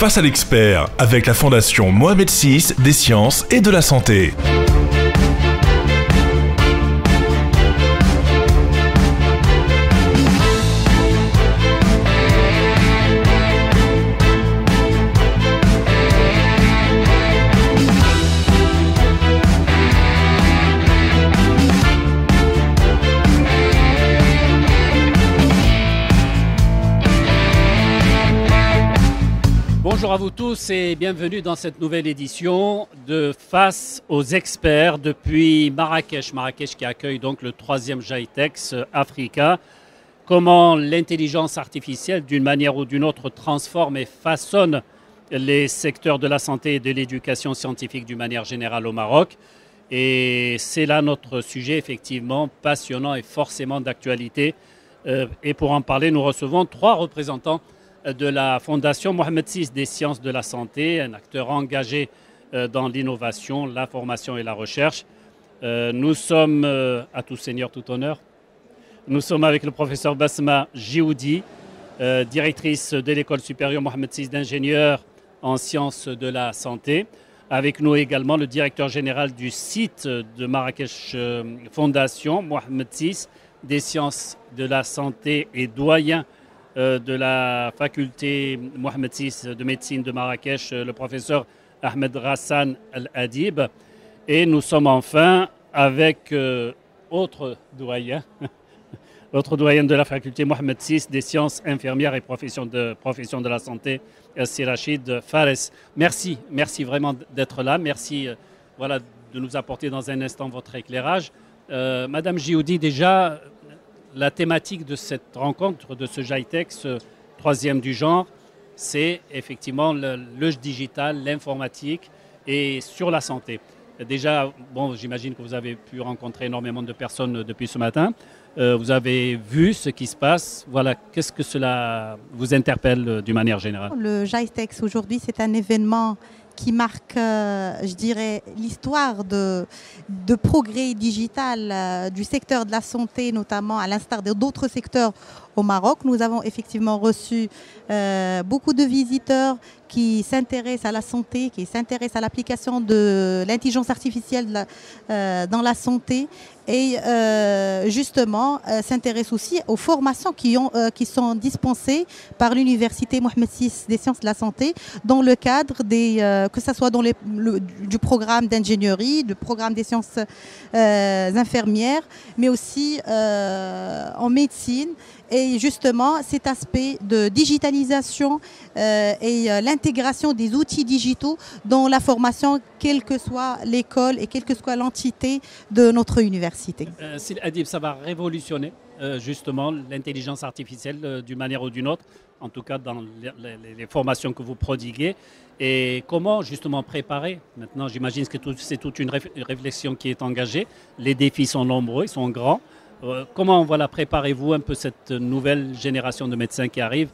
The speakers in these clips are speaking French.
Face à l'expert avec la Fondation Mohamed VI des sciences et de la santé. Bonjour à vous tous et bienvenue dans cette nouvelle édition de Face aux experts depuis Marrakech. Marrakech qui accueille donc le 3e GITEX Africa. Comment l'intelligence artificielle d'une manière ou d'une autre transforme et façonne les secteurs de la santé et de l'éducation scientifique d'une manière générale au Maroc. Et c'est là notre sujet effectivement passionnant et forcément d'actualité. Et pour en parler, nous recevons 3 représentants de la Fondation Mohamed VI des sciences de la santé, un acteur engagé dans l'innovation, la formation et la recherche. Nous sommes, à tout seigneur, tout honneur, nous sommes avec le professeur Basma Djioudi, directrice de l'école supérieure Mohamed VI d'ingénieurs en sciences de la santé. Avec nous également le directeur général du site de Marrakech Fondation Mohamed VI des sciences de la santé et doyen de la faculté Mohamed VI de médecine de Marrakech, le professeur Ahmed Rassan Al-Adib. Et nous sommes enfin avec autre doyen de la faculté Mohamed VI des sciences infirmières et profession de la santé, Sir Rachid Fares. Merci vraiment d'être là. Merci de nous apporter dans un instant votre éclairage. Madame Djioudi, déjà, la thématique de cette rencontre, de ce GITEX 3e du genre, c'est effectivement le digital, l'informatique et sur la santé. Déjà, j'imagine que vous avez pu rencontrer énormément de personnes depuis ce matin. Vous avez vu ce qui se passe. Voilà, qu'est-ce que cela vous interpelle d'une manière générale? Le GITEX aujourd'hui, c'est un événement qui marque, je dirais, l'histoire de progrès digital du secteur de la santé, notamment à l'instar d'autres secteurs au Maroc. Nous avons effectivement reçu beaucoup de visiteurs qui s'intéressent à la santé, qui s'intéressent à l'application de l'intelligence artificielle dans la santé et justement s'intéressent aussi aux formations qui sont dispensées par l'université Mohamed VI des sciences de la santé dans le cadre que ce soit dans du programme d'ingénierie, du programme des sciences infirmières, mais aussi en médecine. Et justement, cet aspect de digitalisation et l'intégration des outils digitaux dans la formation, quelle que soit l'école et quelle que soit l'entité de notre université. Adib, ça va révolutionner justement l'intelligence artificielle d'une manière ou d'une autre, en tout cas dans les formations que vous prodiguez. Et comment justement préparer? Maintenant, j'imagine que c'est toute une réflexion qui est engagée. Les défis sont nombreux, ils sont grands. Comment préparez-vous un peu cette nouvelle génération de médecins qui arrive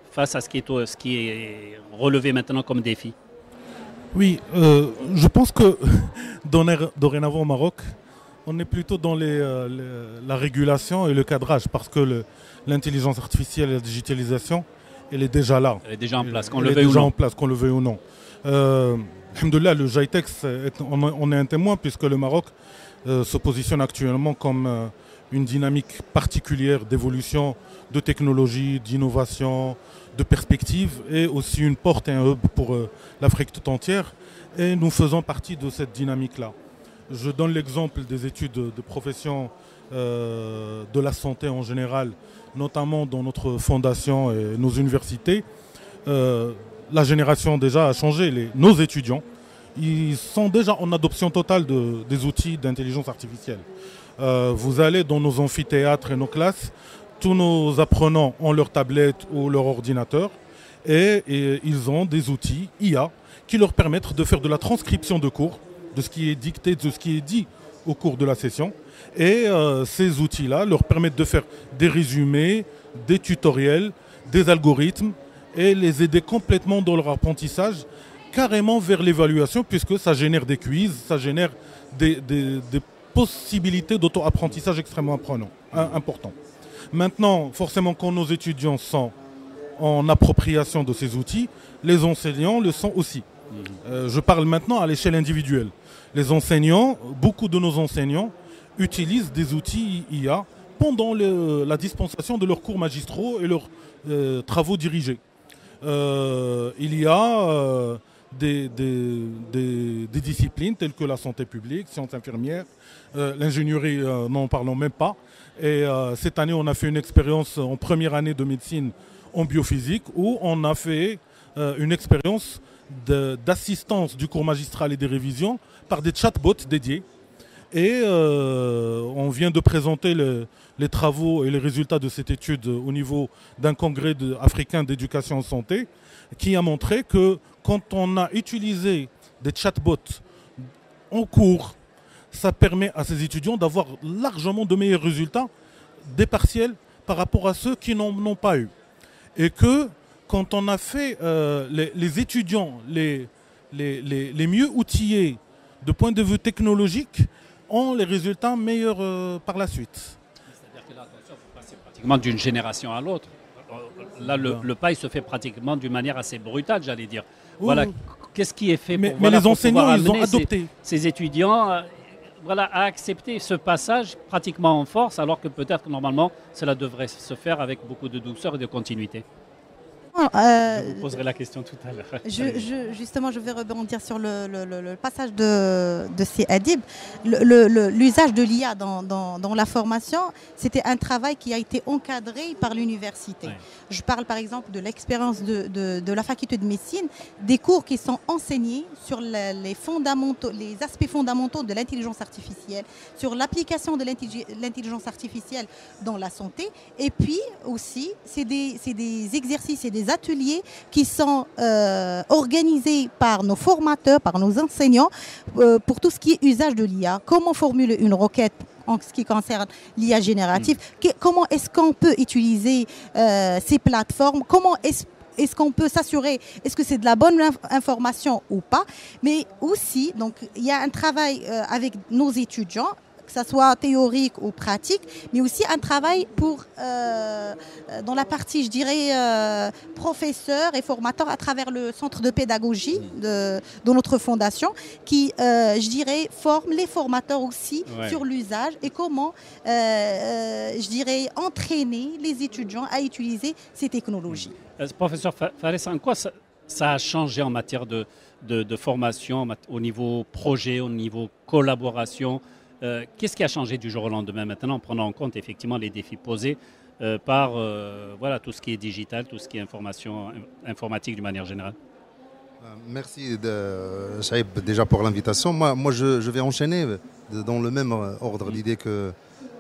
face à ce qui est relevé maintenant comme défi? Oui, je pense que dorénavant au Maroc, on est plutôt dans la régulation et le cadrage parce que l'intelligence artificielle et la digitalisation, elle est déjà là. Elle est déjà en place, qu'on le veuille ou non. Alhamdoulilah, le GITEX, on est un témoin puisque le Maroc se positionne actuellement comme une dynamique particulière d'évolution, de technologie, d'innovation, de perspective et aussi une porte et un hub pour l'Afrique tout entière. Et nous faisons partie de cette dynamique-là. Je donne l'exemple des études de profession de la santé en général, notamment dans notre fondation et nos universités. La génération déjà a changé. Nos étudiants, ils sont déjà en adoption totale des outils d'intelligence artificielle. Vous allez dans nos amphithéâtres et nos classes, tous nos apprenants ont leur tablette ou leur ordinateur et ils ont des outils IA qui leur permettent de faire de la transcription de cours, de ce qui est dicté, de ce qui est dit au cours de la session. Et ces outils-là leur permettent de faire des résumés, des tutoriels, des algorithmes et les aider complètement dans leur apprentissage, carrément vers l'évaluation puisque ça génère des quiz, ça génère des possibilités d'auto-apprentissage extrêmement importantes. Maintenant, forcément, quand nos étudiants sont en appropriation de ces outils, les enseignants le sont aussi. Je parle maintenant à l'échelle individuelle. Les enseignants, beaucoup de nos enseignants utilisent des outils IA pendant la dispensation de leurs cours magistraux et leurs travaux dirigés. Il y a des disciplines telles que la santé publique, sciences infirmières, l'ingénierie, n'en parlons même pas. Et cette année, on a fait une expérience en première année de médecine en biophysique où on a fait une expérience d'assistance du cours magistral et des révisions par des chatbots dédiés. Et on vient de présenter les travaux et les résultats de cette étude au niveau d'un congrès africain d'éducation en santé qui a montré que quand on a utilisé des chatbots en cours, ça permet à ces étudiants d'avoir largement de meilleurs résultats des partiels par rapport à ceux qui n'en ont pas eu. Et que quand on a fait les étudiants les mieux outillés de point de vue technologique, ont les résultats meilleurs par la suite. C'est-à-dire que là, attention, il faut passer pratiquement d'une génération à l'autre. Là, le pas, il se fait pratiquement d'une manière assez brutale, j'allais dire. Oui. Voilà, qu'est-ce qui est fait pour, mais les enseignants, ils ont adopté. Ces étudiants voilà, à accepter ce passage pratiquement en force, alors que peut-être que normalement, cela devrait se faire avec beaucoup de douceur et de continuité. Je vous poserai la question tout à l'heure. Justement, je vais rebondir sur le passage de ces Adib. L'usage de l'IA dans la formation, c'était un travail qui a été encadré par l'université. Ouais. Je parle par exemple de l'expérience de la faculté de médecine, des cours qui sont enseignés sur les aspects fondamentaux de l'intelligence artificielle, sur l'application de l'intelligence artificielle dans la santé. Et puis aussi, c'est des exercices et des ateliers qui sont organisés par nos formateurs, par nos enseignants pour tout ce qui est usage de l'IA. Comment formuler une requête en ce qui concerne l'IA générative, comment est-ce qu'on peut utiliser ces plateformes, comment est-ce qu'on peut s'assurer, est-ce que c'est de la bonne information ou pas, mais aussi, donc, il y a un travail avec nos étudiants, que ce soit théorique ou pratique, mais aussi un travail dans la partie, je dirais, professeur et formateur à travers le centre de pédagogie de notre fondation qui, je dirais, forme les formateurs aussi sur l'usage et comment, je dirais, entraîner les étudiants à utiliser ces technologies. Professeur Fares, en quoi ça a changé en matière de formation, au niveau projet, au niveau collaboration? Qu'est-ce qui a changé du jour au lendemain maintenant en prenant en compte effectivement les défis posés par voilà, tout ce qui est digital, tout ce qui est informatique d'une manière générale? Merci Saïb déjà pour l'invitation. Moi je vais enchaîner dans le même ordre d'idées que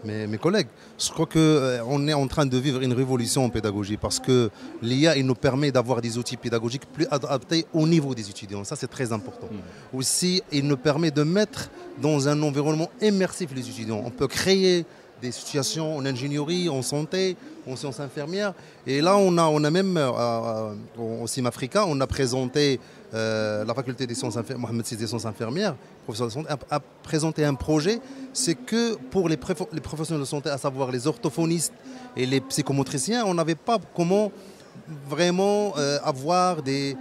mes collègues. Je crois qu'on est en train de vivre une révolution en pédagogie parce que l'IA nous permet d'avoir des outils pédagogiques plus adaptés au niveau des étudiants. Ça, c'est très important. Aussi, il nous permet de mettre dans un environnement immersif les étudiants. On peut créer des situations en ingénierie, en santé, en sciences infirmières. Et là, on a même, au CIM Africa, on a présenté la faculté des sciences infirmières, Mohamed VI des sciences infirmières, professeur de santé, a présenté un projet. C'est que pour les professionnels de santé, à savoir les orthophonistes et les psychomotriciens, on n'avait pas comment vraiment avoir des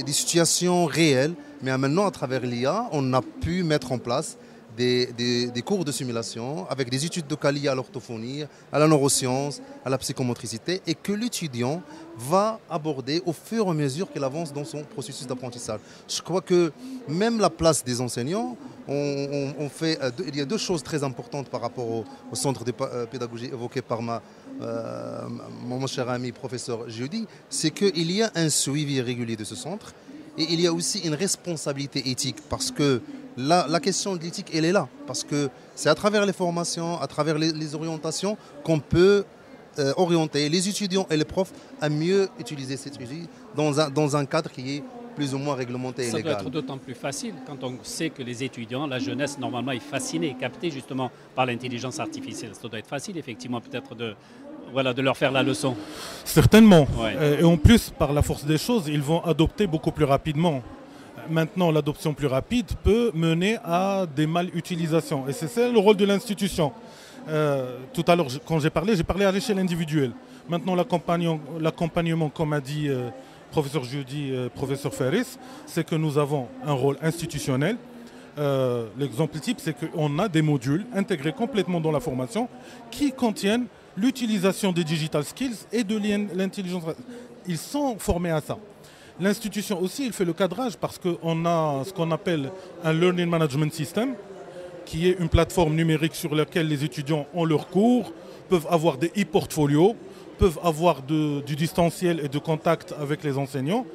situations réelles. Mais maintenant, à travers l'IA, on a pu mettre en place des cours de simulation avec des études de cas liées à l'orthophonie, à la neuroscience, à la psychomotricité et que l'étudiant va aborder au fur et à mesure qu'il avance dans son processus d'apprentissage. Je crois que même la place des enseignants, il y a deux choses très importantes par rapport au centre de pédagogie évoqué par mon cher ami professeur Jeudi, c'est qu'il y a un suivi régulier de ce centre et il y a aussi une responsabilité éthique parce que la question de l'éthique, elle est là, parce que c'est à travers les formations, à travers les orientations qu'on peut orienter les étudiants et les profs à mieux utiliser cette outil dans un cadre qui est plus ou moins réglementé et légal. Ça doit être d'autant plus facile quand on sait que les étudiants, la jeunesse, normalement, est fascinée, captée justement par l'intelligence artificielle. Ça doit être facile, effectivement, peut-être de leur faire la leçon. Certainement. Ouais. Et en plus, par la force des choses, ils vont adopter beaucoup plus rapidement. Maintenant, l'adoption plus rapide peut mener à des mal-utilisations. Et c'est ça le rôle de l'institution. Tout à l'heure, quand j'ai parlé à l'échelle individuelle. Maintenant, l'accompagnement, comme a dit professeur Jeudi, professeur Faris, c'est que nous avons un rôle institutionnel. L'exemple type, c'est qu'on a des modules intégrés complètement dans la formation qui contiennent l'utilisation des digital skills et de l'intelligence. Ils sont formés à ça. L'institution aussi, il fait le cadrage parce qu'on a ce qu'on appelle un Learning Management System, qui est une plateforme numérique sur laquelle les étudiants ont leurs cours, peuvent avoir des e-portfolios, peuvent avoir du distanciel et de contact avec les enseignants.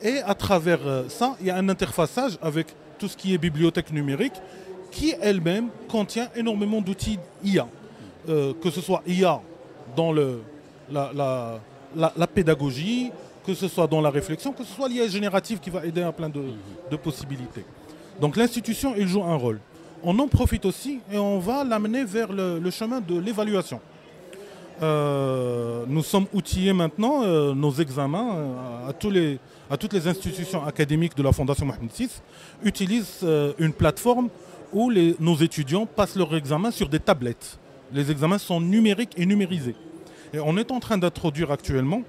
Et à travers ça, il y a un interfaçage avec tout ce qui est bibliothèque numérique, qui elle-même contient énormément d'outils IA. Que ce soit IA dans la pédagogie, que ce soit dans la réflexion, que ce soit l'IA générative qui va aider à plein de possibilités. Donc l'institution, elle joue un rôle. On en profite aussi et on va l'amener vers le chemin de l'évaluation. Nous sommes outillés maintenant, nos examens, à toutes les institutions académiques de la Fondation Mohamed VI, utilisent une plateforme où nos étudiants passent leurs examens sur des tablettes. Les examens sont numériques et numérisés. Et on est en train d'introduire actuellement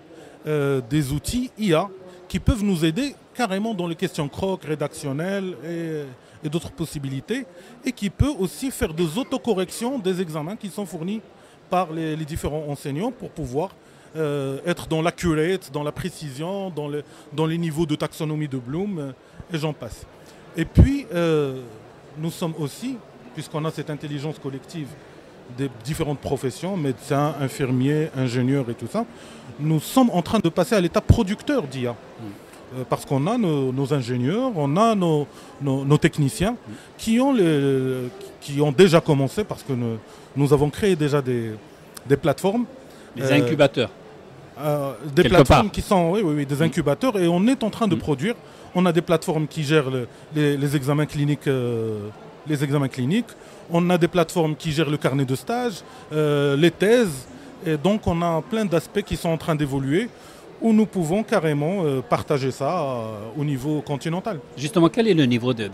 des outils IA qui peuvent nous aider carrément dans les questions croc, rédactionnelles et d'autres possibilités, et qui peut aussi faire des autocorrections des examens qui sont fournis par les différents enseignants pour pouvoir être dans l'accurate, dans la précision, dans les niveaux de taxonomie de Bloom, et j'en passe. Et puis, nous sommes aussi, puisqu'on a cette intelligence collective des différentes professions, médecins, infirmiers, ingénieurs et tout ça, nous sommes en train de passer à l'étape producteur d'IA. Parce qu'on a nos ingénieurs, on a nos techniciens qui ont déjà commencé, parce que nous avons créé déjà des plateformes. Des incubateurs. Des plateformes qui sont des incubateurs, et on est en train de produire. On a des plateformes qui gèrent les examens cliniques. On a des plateformes qui gèrent le carnet de stage, les thèses. Et donc on a plein d'aspects qui sont en train d'évoluer, où nous pouvons carrément partager ça au niveau continental. Justement, quel est le niveau de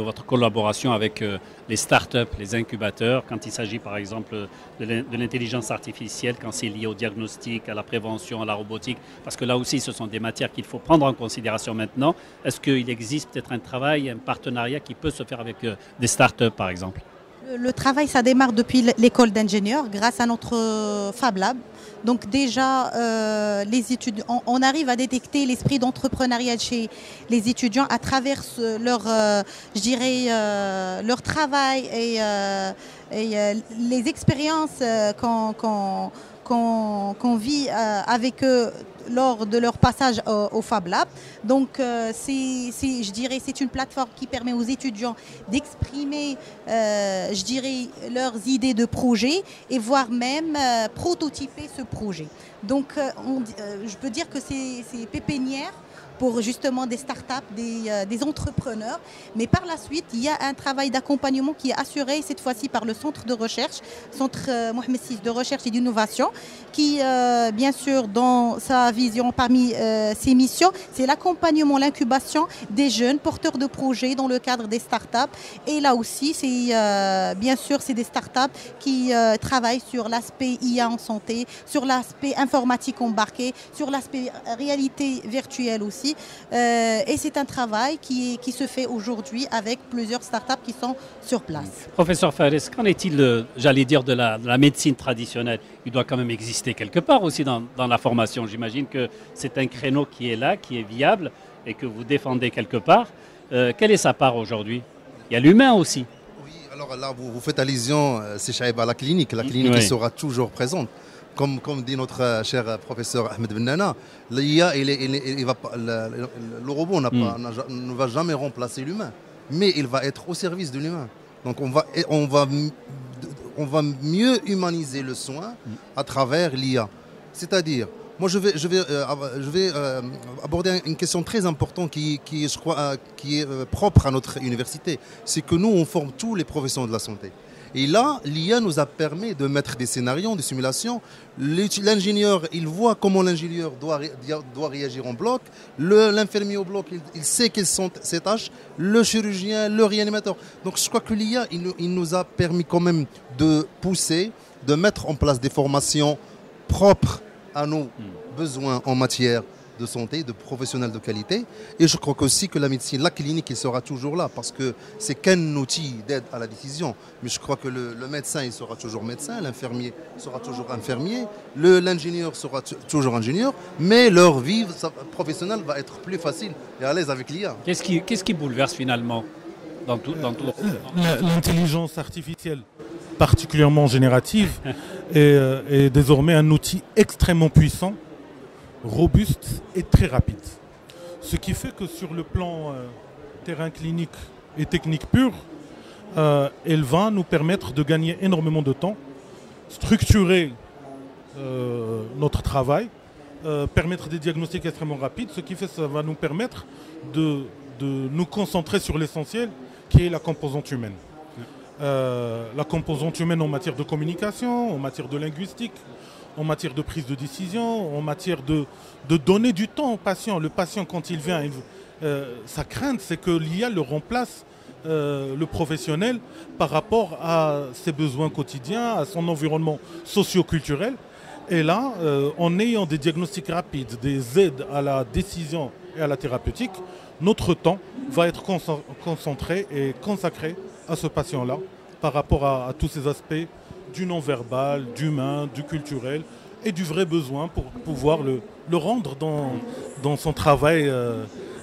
votre collaboration avec les startups, les incubateurs, quand il s'agit par exemple de l'intelligence artificielle, quand c'est lié au diagnostic, à la prévention, à la robotique? Parce que là aussi, ce sont des matières qu'il faut prendre en considération maintenant. Est-ce qu'il existe peut-être un travail, un partenariat qui peut se faire avec des startups par exemple? Le travail, ça démarre depuis l'école d'ingénieurs grâce à notre Fab Lab. Donc déjà, les étudiants, on arrive à détecter l'esprit d'entrepreneuriat chez les étudiants à travers leur travail et les expériences qu'on vit avec eux lors de leur passage au Fab Lab. Donc c'est une plateforme qui permet aux étudiants d'exprimer leurs idées de projet et voire même prototyper ce projet. Donc je peux dire que c'est pépinière pour justement des startups, des entrepreneurs. Mais par la suite, il y a un travail d'accompagnement qui est assuré cette fois-ci par le centre de recherche, centre Mohamed VI de recherche et d'innovation, qui, bien sûr, dans sa vision, parmi ses missions, c'est l'accompagnement, l'incubation des jeunes porteurs de projets dans le cadre des startups. Et là aussi, bien sûr, c'est des startups qui travaillent sur l'aspect IA en santé, sur l'aspect informatique embarqué, sur l'aspect réalité virtuelle aussi. Et c'est un travail qui se fait aujourd'hui avec plusieurs startups qui sont sur place. Professeur Faris, qu'en est-il, j'allais dire, de la médecine traditionnelle? Il doit quand même exister quelque part aussi dans la formation. J'imagine que c'est un créneau qui est là, qui est viable et que vous défendez quelque part. Quelle est sa part aujourd'hui? Il y a l'humain aussi. Oui, alors là, vous faites allusion, c'est Chaïb, à la clinique. La clinique oui. Sera toujours présente. Comme dit notre cher professeur Ahmed Bennana, l'IA, le robot ne va jamais remplacer l'humain, mais il va être au service de l'humain. Donc on va mieux humaniser le soin à travers l'IA. C'est-à-dire, moi je vais aborder une question très importante qui est propre à notre université. C'est que nous, on forme tous les professionnels de la santé. Et là, l'IA nous a permis de mettre des scénarios, des simulations. L'ingénieur, il voit comment l'ingénieur doit réagir en bloc. L'infirmier au bloc, il sait quelles sont ses tâches. Le chirurgien, le réanimateur. Donc je crois que l'IA, il nous a permis quand même de pousser, de mettre en place des formations propres à nos besoins en matière de santé, de professionnels de qualité. Et je crois aussi que la médecine, la clinique, il sera toujours là parce que c'est qu'un outil d'aide à la décision. Mais je crois que le médecin, il sera toujours médecin, l'infirmier sera toujours infirmier, l'ingénieur sera toujours ingénieur, mais leur vie professionnelle va être plus facile et à l'aise avec l'IA. Qu'est-ce qui bouleverse finalement dans tout L'intelligence artificielle, particulièrement générative, est désormais un outil extrêmement puissant, robuste et très rapide. Ce qui fait que sur le plan terrain clinique et technique pur, elle va nous permettre de gagner énormément de temps, structurer notre travail, permettre des diagnostics extrêmement rapides, ce qui fait que ça va nous permettre de nous concentrer sur l'essentiel qui est la composante humaine. La composante humaine en matière de communication, en matière de linguistique, en matière de prise de décision, en matière de donner du temps au patient. Le patient, quand il vient, sa crainte, c'est que l'IA le remplace, le professionnel, par rapport à ses besoins quotidiens, à son environnement socio-culturel. Et là, en ayant des diagnostics rapides, des aides à la décision et à la thérapeutique, notre temps va être concentré et consacré à ce patient-là par rapport à tous ces aspects du non-verbal, du humain, du culturel et du vrai besoin pour pouvoir le rendre dans son travail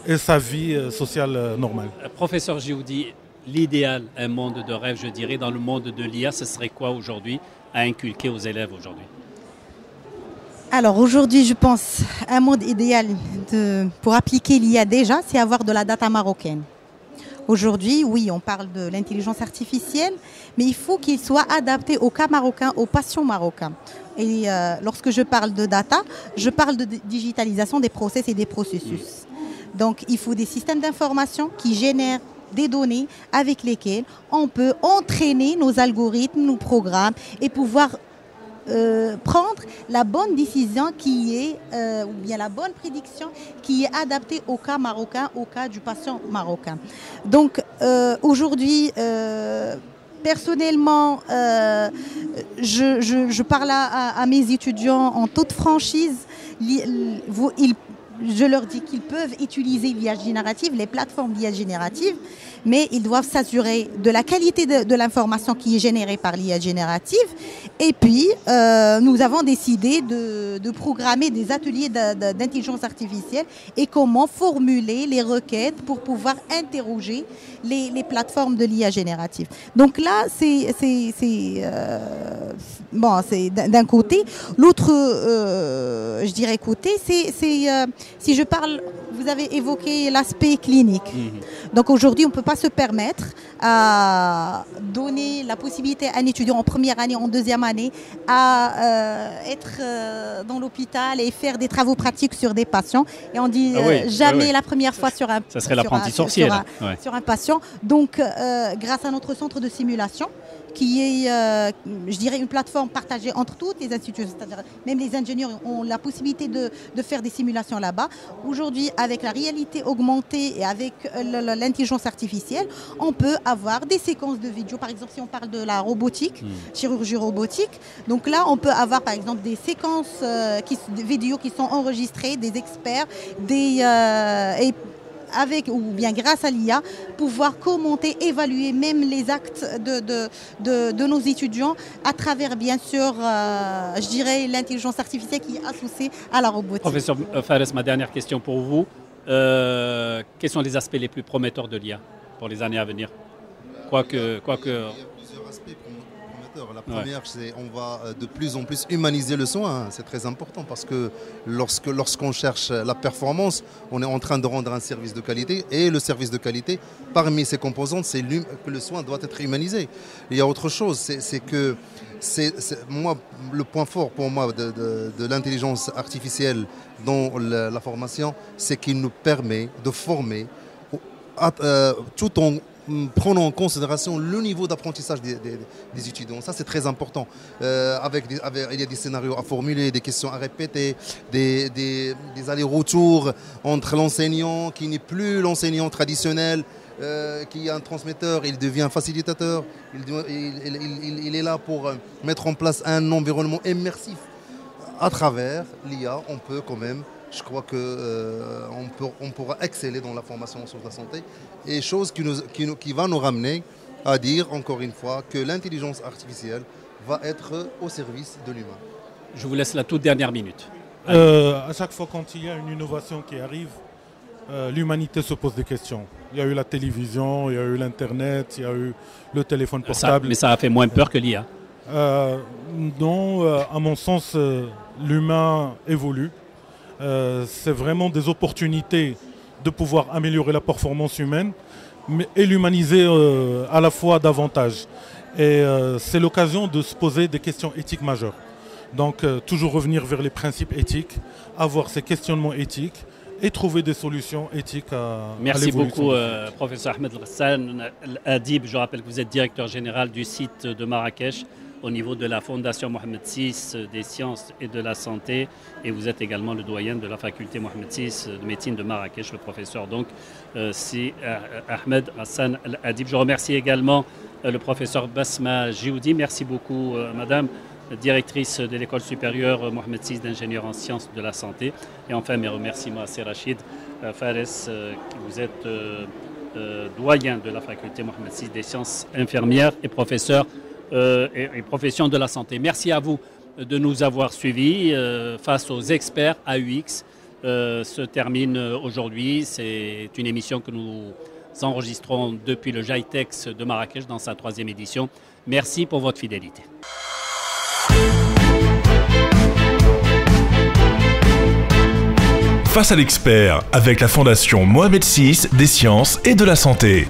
et sa vie sociale normale. Professeur Gioudi, l'idéal, un monde de rêve, je dirais, dans le monde de l'IA, ce serait quoi aujourd'hui à inculquer aux élèves aujourd'hui? Alors aujourd'hui, je pense un monde idéal pour appliquer l'IA déjà, c'est avoir de la data marocaine. Aujourd'hui, oui, on parle de l'intelligence artificielle, mais il faut qu'il soit adapté au cas marocain, aux patients marocains. Et lorsque je parle de data, je parle de digitalisation des process et des processus. Donc, il faut des systèmes d'information qui génèrent des données avec lesquelles on peut entraîner nos algorithmes, nos programmes et pouvoir prendre la bonne décision qui est, ou bien la bonne prédiction qui est adaptée au cas marocain, au cas du patient marocain. Donc aujourd'hui, personnellement, je parle à mes étudiants en toute franchise. Je leur dis qu'ils peuvent utiliser l'IA générative, les plateformes d'IA générative, mais ils doivent s'assurer de la qualité de l'information qui est générée par l'IA générative. Et puis, nous avons décidé de programmer des ateliers d'intelligence artificielle et comment formuler les requêtes pour pouvoir interroger les plateformes de l'IA générative. Donc là, c'est d'un côté. L'autre, je dirais côté, c'est si je parle, vous avez évoqué l'aspect clinique. Donc aujourd'hui, on ne peut pas se permettre à donner la possibilité à un étudiant en première année, en deuxième année, à être dans l'hôpital et faire des travaux pratiques sur des patients. Et on dit jamais la première fois sur un patient. Ça serait l'apprenti sorcier. Sur un patient. Donc, grâce à notre centre de simulation, qui est, je dirais, une plateforme partagée entre toutes les institutions, c'est-à-dire même les ingénieurs ont la possibilité de faire des simulations là-bas. Aujourd'hui, avec la réalité augmentée et avec l'intelligence artificielle, on peut avoir des séquences de vidéos. Par exemple, si on parle de la robotique, chirurgie robotique, donc là, on peut avoir par exemple des séquences de vidéos qui sont enregistrées, des experts, avec ou bien grâce à l'IA, pouvoir commenter, évaluer même les actes de nos étudiants à travers, bien sûr, je dirais, l'intelligence artificielle qui est associée à la robotique. Professeur Fares, ma dernière question pour vous. Quels sont les aspects les plus prometteurs de l'IA pour les années à venir? Quoique... Il y a plusieurs aspects prometteurs. La première, c'est qu'on va de plus en plus humaniser le soin. C'est très important parce que lorsqu'on cherche la performance, on est en train de rendre un service de qualité. Et le service de qualité, parmi ses composantes, c'est que le soin doit être humanisé. Il y a autre chose, c'est que moi, le point fort pour moi de l'intelligence artificielle dans la formation, c'est qu'il nous permet de former tout en prenons en considération le niveau d'apprentissage des étudiants. Ça, c'est très important. Il y a des scénarios à formuler, des questions à répéter, des allers-retours entre l'enseignant qui n'est plus l'enseignant traditionnel, qui est un transmetteur, il devient un facilitateur. Il est là pour mettre en place un environnement immersif. À travers l'IA, on peut quand même, je crois qu'on pourra exceller dans la formation sur la santé, et chose qui va nous ramener à dire, encore une fois, que l'intelligence artificielle va être au service de l'humain. Je vous laisse la toute dernière minute. À chaque fois quand il y a une innovation qui arrive, l'humanité se pose des questions. Il y a eu la télévision, il y a eu l'Internet, il y a eu le téléphone portable. Mais ça a fait moins peur que l'IA. Non, à mon sens, l'humain évolue. C'est vraiment des opportunités de pouvoir améliorer la performance humaine et l'humaniser à la fois davantage. Et c'est l'occasion de se poser des questions éthiques majeures. Donc toujours revenir vers les principes éthiques, avoir ces questionnements éthiques et trouver des solutions éthiques à Merci l'évolution. beaucoup, professeur Ahmed Ghassan Adib. Je rappelle que vous êtes directeur général du site de Marrakech au niveau de la Fondation Mohamed VI des sciences et de la santé, et vous êtes également le doyen de la faculté Mohamed VI de médecine de Marrakech, le professeur donc c'est Ahmed Ghassan Adib. Je remercie également le professeur Basma Djioudi. Merci beaucoup madame, directrice de l'école supérieure Mohamed VI d'ingénieur en sciences de la santé. Et enfin mes remerciements à C. Rachid Fares, vous êtes doyen de la faculté Mohamed VI des sciences infirmières et professeur et profession de la santé. Merci à vous de nous avoir suivis face aux experts AUX. Se termine aujourd'hui. C'est une émission que nous enregistrons depuis le GITEX de Marrakech dans sa 3e édition. Merci pour votre fidélité. Face à l'expert avec la Fondation Mohamed VI des sciences et de la santé.